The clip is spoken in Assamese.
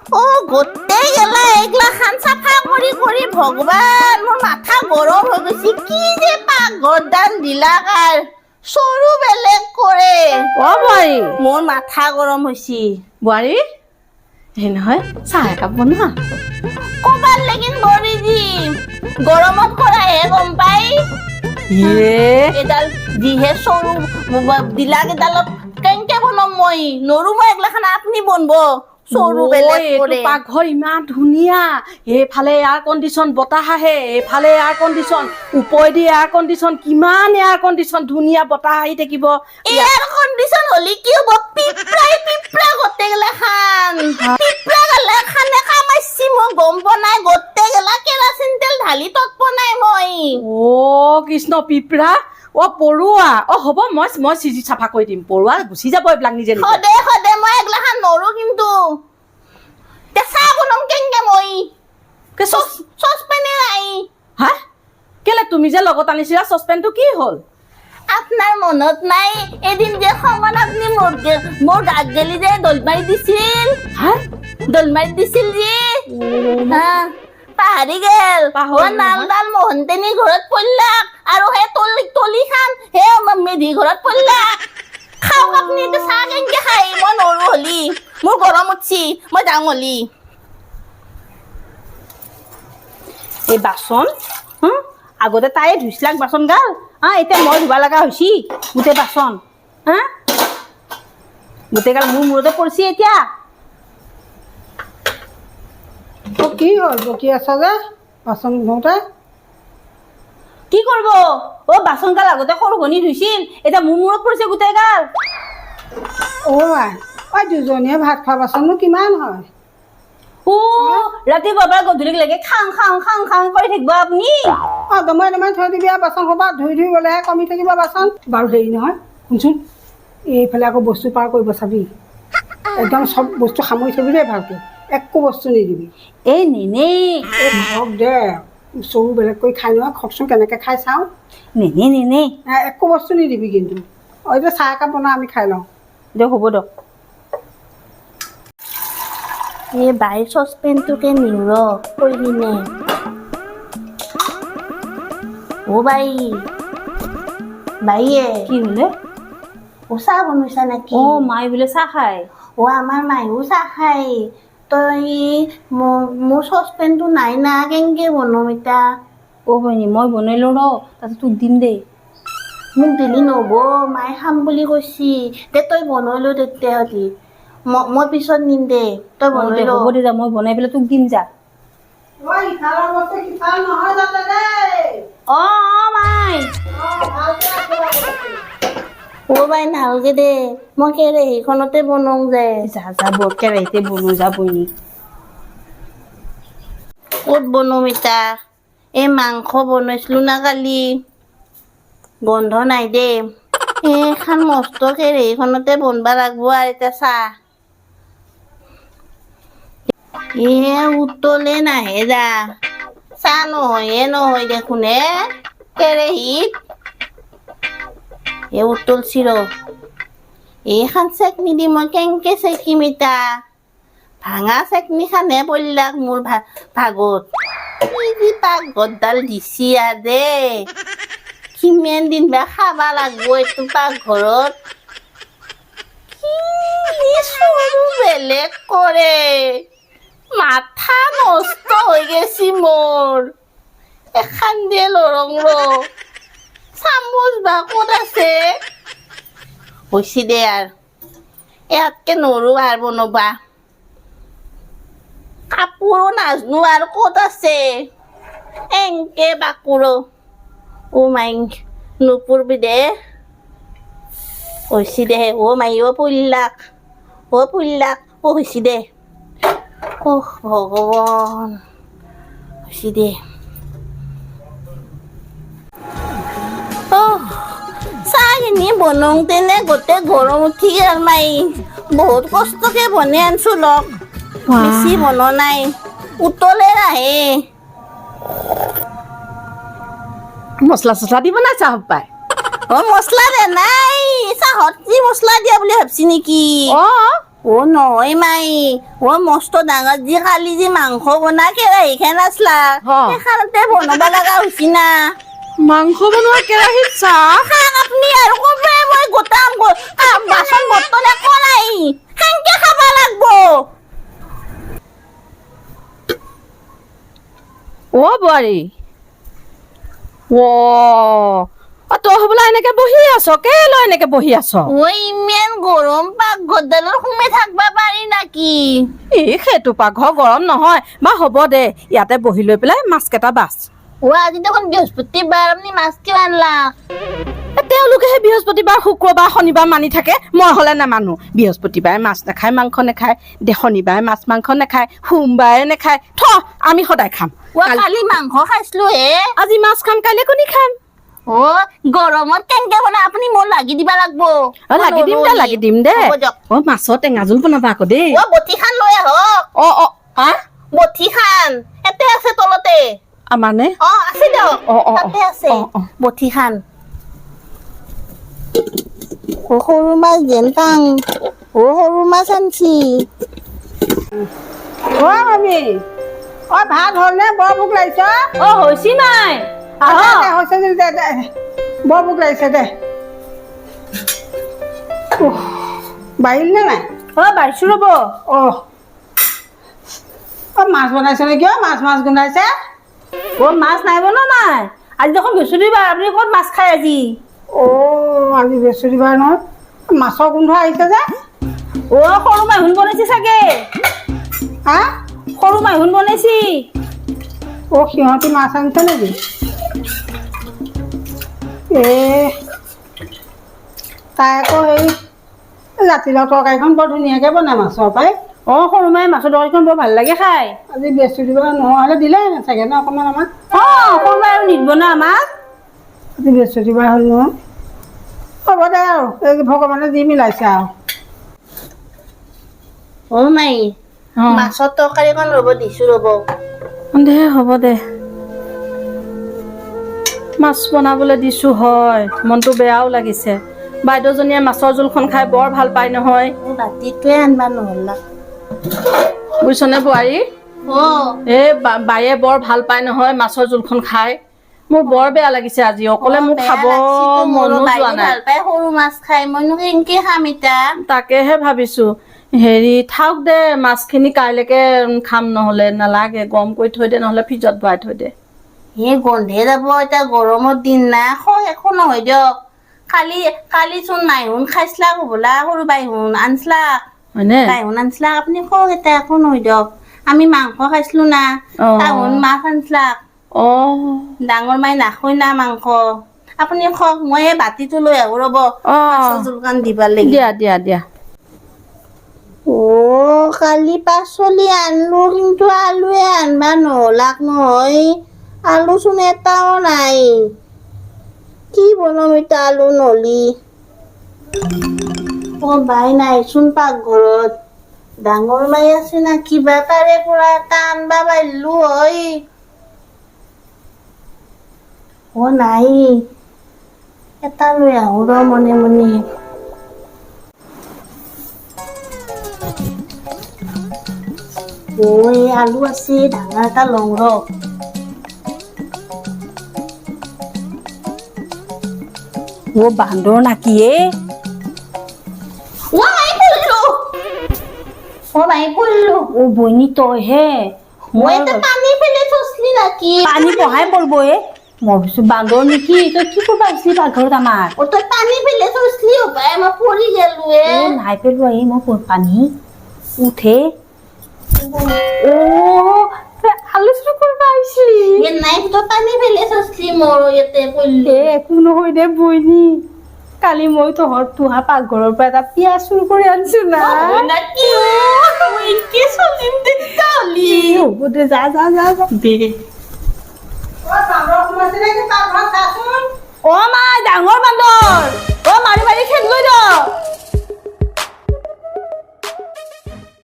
ও গোটেই গেলা এগলা খান চাফা কৰি ভগৱান মোৰ মাথা গৰম হৈ গৈছে কি যে পাকঘৰদান দিলা কাৰ সৰু বেলেগ কৰে অ বোৱাৰী মোৰ মাথা গৰম হৈছে বোৱাৰী এই নহয় চাহ একাপ বনোৱা কবাৰ লাগিন মৰি দিম গৰমত কৰাহে গম পাই এডাল যিহে সৰু দিলা কেইডালত কেনেকে বনাম মই নৰো মই এগলা খান আপুনি বনব সৰু বেলেগ কৰে পাকঘৰ ইমান ধুনীয়া এইফালে এয়াৰ কণ্ডিশ্যন বতাহ আহে এইফালে এয়াৰ কণ্ডিশ্যন ওপৰেদি এয়াৰ কণ্ডিশ্যন কিমান এয়াৰ কণ্ডিশ্যন ধুনীয়া বতাহ আহি থাকিব এয়াৰ কণ্ডিশ্যন হলি কি হ'ব পিপৰা গোটেই গেলা খান পিপৰা গেলা খানে কামাইছি মই গম বনাই গোটেই গেলা কেৰাচিন তেল ঢালি তত বনাই মই অ কৃষ্ণ পিপৰা অ পৰুৱা অ হ'ব মই চিজি চাফা কৰি দিম পৰুৱা গুচি যাব এইবিলাক নিজে নিজে সদে মই এগলা খান নৰো কিন্তু চাহ বনাম কেংকে মই চচপেনে নাই হা কেলে তুমি যে লগত আনিছিলা চচপেনটো কি হ'ল আপনার মনত নাই এদিন যে সমান আপনি মোর গাত গেলি যে দলমারি দিছিল হ্যাঁ দলমারি দিছিল যে হ্যাঁ পাহারি গেল নাল ডাল মোহনতেনি ঘৰত পড়লাক আৰু হে তলি খান হে মেধি ঘৰত পড়লাক খাও আপনি এটা চাহ কেনকে খাই মই নৰো হলি মোৰ গৰম উঠছি মই যাওঁ হলি এই বাচন আগতে তাই ধুইছিলাক বাচন গাল এতিয়া মই ধুবা লগা হৈছি গোটেই বাচন গোটেই গাল মোৰ মূৰতে পৰিছি এতিয়া কি হ'ল বকি আছা যে বাচন ধোতে কি কৰিব অ বাচন গাল আগতে সৰু ঘনী ধুইছিল এতিয়া মোৰ মূৰত পৰিছে গোটেই গাল আই দুজনীয়ে ভাত খোৱা বাচননো কিমান হয় অ ৰাতিপুৱাৰ পৰা গধূলিলৈকে খাং কৰি থাকিব আপুনি দমাই থৈ দিবি আৰু বাচন সোপা ধুই গ'লেহে কমি থাকিব বাচন বাৰু হেৰি নহয় শুনচোন এইফালে আকৌ বস্তু পাৰ কৰিব চাবি একদম চব বস্তু সামৰি থবি দেই ভালকৈ একো বস্তু নিদিবি এই নেনে হওক দে চৰু বেলেগ কৰি খাই নহয় খকচোন কেনেকৈ খাই চাওঁ নেনে একো বস্তু নিদিবি কিন্তু এতিয়া চাহ একাপ বনাওঁ আমি খাই লওঁ দিয়ক হ'ব দিয়ক এই বাইৰ চচপেনটোকে নিৰ কৰিবিনে অ বাইয়ে কি বোলে ও চাহ বনাইছা নেকি অ মাই বোলে চাহ খায় ও আমাৰ মায়েও চাহ খায় তই মোৰ চচপেনটো নাই না কেনেকে বনাম এতিয়া অ বনি মই বনাইলো ৰ তাতে তোক দিম দেই মোক দিলি নহ'ব মায়ে খাম বুলি কৈছি দে তই বনাই ল তেতিয়াহ'লে মই পিছত নিম দে তই বনাই ল হ'ব দে যা মই বনাই পেলাই তোক দিম যা অ মাই অ বাই নালগে দে মই কেৰাহীখনতে বনাওঁ যে যা বৰ কেৰাহীতে বনো যা বনি ক'ত বনাম এতিয়া এই মাংস বনাইছিলো না কালি গন্ধ নাই দে এইখন মস্ত কেৰাহীখনতে বনবা লাগব আৰু এতিয়া চাহ উতলে নাহে যা চাহ নহয় দেখোন কেৰাহীত উতলছি ৰ এইখান চেকনি দি মই কেনেকে চেকিম এতিয়া ভাঙা চেকনি খানহে পল্লাক মোৰ ভাগত কি যি পাকঘৰডাল দিছি দে কিমান দিন বা খাবা লাগব এইটো পাকঘৰত কি সৰু বেলেগ কৰে মাথা নষ্ট হৈ গেছি মোৰ এখান দিয়ে লৰং চামুচ বা ক'ত আছে হৈছে দে আৰু ইয়াতকে নৰো আৰু বনাবা কাপোৰো নাজনো আৰু ক'ত আছে এনকে বাকুৰো ও মাই নুপুৰবি দে হৈছে দে ও মাই পুল্লাক হৈছে দে ভগৱান হৈছে দে চাহখিনি বনাওঁতেনে গোটেই গৰম উঠি গেল মাই বহুত কষ্টকে বনাই আনছো লগ বেছি বনোৱা নাই উতলে নাহে মছলা চছলা দিব নাই চাহ পাই মছলা দে নাই চাহত যি মছলা দিয়া বুলি ভাবছি নেকি অ' নহয় মাই, অ' মস্ত ডাঙৰ যি কালি যি মাংস বনা কেৰাহীখন আছলা অ'। সেইখনতে বনাব লগা হৈছি না। মাংস বনোৱা কেৰাহীত চাহ খান আপুনি আৰু কবে মই গোটাম বাচন বৰ্তন একো নাই সেনকে খাবা লাগবো। অ বোৱাৰী অ তই হবলা এনেকে বহি আছ কেলৈ এনেকে বহি আছ ঐ ইমান গৰম পাকঘৰডালৰ সোমাই থাকবা পাৰি নাকি? সেইটো পাকঘৰ গৰম নহয় বা হ'ব দে ইয়াতে বহি লৈ পেলাই মাছ কেইটা বাছ। আজি দেখোন বৃহস্পতিবাৰ আপুনি মাছ কিয় আনলা? তেওঁলোকেহে বৃহস্পতিবাৰ শুক্ৰবাৰ শনিবাৰ মানি থাকে, মই হলে নামানো। বৃহস্পতিবাৰে মাছ নাখায় মাংস নাখায়, শনিবাৰে মাছ মাংস নাখায়, সোমবাৰে নাখায়, আমি সদায় খাম। কালি মাংস খাইছিলো হে, আজি মাছ খাম, কাইলৈ কণী খাম। গৰমত কেনেকে বনাই আপুনি মোৰ লাগি দিবা লাগবো। লাগি দিম দে। মাছৰ টেঙা জোল বনাবা আকৌ দেই। বঠি খান লৈ আহক। বঠি খান এতে আছে তলতে। মানে আছে দিয়ক, তাতে আছে বঠি খান। সৰু মাছ যেন পাং, সৰু মাছ আনছি। আমি ভাত হ'ল নে? বৰ ভোক লাগিছে। হৈছি নাই হৈছে যদি দে, বৰ ভোক লাগিছে দে। বাঢ়িল নে নাই? বাঢ়িছো ৰ'ব। মাছ বনাইছে নেকি? মাছ গোন্ধাইছে। মাছ নাই বনোৱা নাই, আজি দেখোন বৃহস্পতিবাৰ, আপুনি ক'ত মাছ খায় আজি? আজি বৃহস্পতিবাৰ নহয়, মাছৰ গোন্ধ আহিছে যে। সৰু মাইহুন বনাইছি চাগে। হা? সৰু মাইহুন বনাইছি। সিহঁতি মাছ আনিছে নেকি? তাই আকৌ হেৰি জাতিলাও তৰকাৰীখন বৰ ধুনীয়াকে বনাই মাছৰ পাই। সৰু মায়ে মাছৰ তৰকাৰীখন বৰ ভাল লাগে খাই। আজি বৃহস্পতিবাৰ নহ'লে দিলে চাগে ন অকণমান আমাক? সৰু মায়ে আৰু নিদিব না আমাক। আজি বৃহস্পতিবাৰ হ'ল নহয়, হ'ব দে আৰু এই ভগৱানে যি মিলাইছে আৰু। মাই মাছৰ তৰকাৰীখন ৰ'ব দিছো ৰ'ব। দে হ'ব দে, মাছ বনাবলৈ দিছো হয়, মনটো বেয়াও লাগিছে। বাইদেউজনীয়ে মাছৰ জোলখন খাই বৰ ভাল পায় নহয়। ৰাতিটোৱে আনবা নহ'লা বুজিছনে বোৱাৰী? বায়ে বৰ ভাল পায় নহয় মাছৰ জোলখন খাই। মোৰ বৰ বেয়া লাগিছে আজি, অকলে মোক খাব মনো যোৱা নাই। সৰু মাছ খাই মইনো কেনেকে খাম এতিয়া? তাকেহে ভাবিছো, থাওক দে মাছখিনি কাইলৈকে খাম, নহ'লে নালাগে গৰম কৰি থৈ দে, নহ'লে ফ্ৰিজত ভৰাই থৈ দে। গন্ধে যাব, এতিয়া গৰমৰ দিন না, একো নহয় দিয়ক। কালি চোন মাইহুন খাইছিলা হ'বলা, সৰু বাইহুন আনছিলা। বাইহুন আনছিলা, আপুনি খওক এতিয়া, একো নহয় দিয়ক। আমি মাংস খাইছিলো না, তাহুন মাছ আনছিলা। ডাঙৰ মাই নাখায় না মাংস। আপুনি খওক, মই এই বাতিটো লৈ আহো ৰ'ব, মাছৰ জোলখন দিবা লাগি। দিয়া। কালি পাচলি আনলো, কিন্তু আলুৱে আনবা নহলাক নহয়। আলু চোন এটাও নাই, কি বনাম এতিয়া আলু নলি? বাই নাইচোন পাকঘৰত। ডাঙৰ মাই আছে না কিবা, তাৰে পৰা এটা আনবা পাৰিলো হয়। নাই, এটা লৈ আহো ৰ মনে মনে। আলু আছে, ডাঙৰ এটা লওঁ ৰ। বান্দৰ নাকি বইনী তইহে পানী ফেলে থৈছিলি নাকি? পানী পঢ়াই পৰব মই ভাবিছো বান্দৰ নেকি, তই কি কৰিব আহিছিলি পাকঘৰত আমাৰ? তই পানী ফেলে থৈছিলি হপাই, মই পৰি গেলো নাই পেলোৱা মই পানী উঠে। আলু চুৰ কৰিব আহিছিলি? নাই, তই পানী ফেলে থৈছিলি মোৰ ইয়াতে পৰলি। একো নহয় দে বইনী, কালি মই তোহা পাকঘৰৰ পৰা এটা পিয়াজ চুৰ কৰি আনিছো না। হ'ব দে, যা দে। মাই ডাঙৰ বান্দৰ, মাৰি খেদ লৈ দ।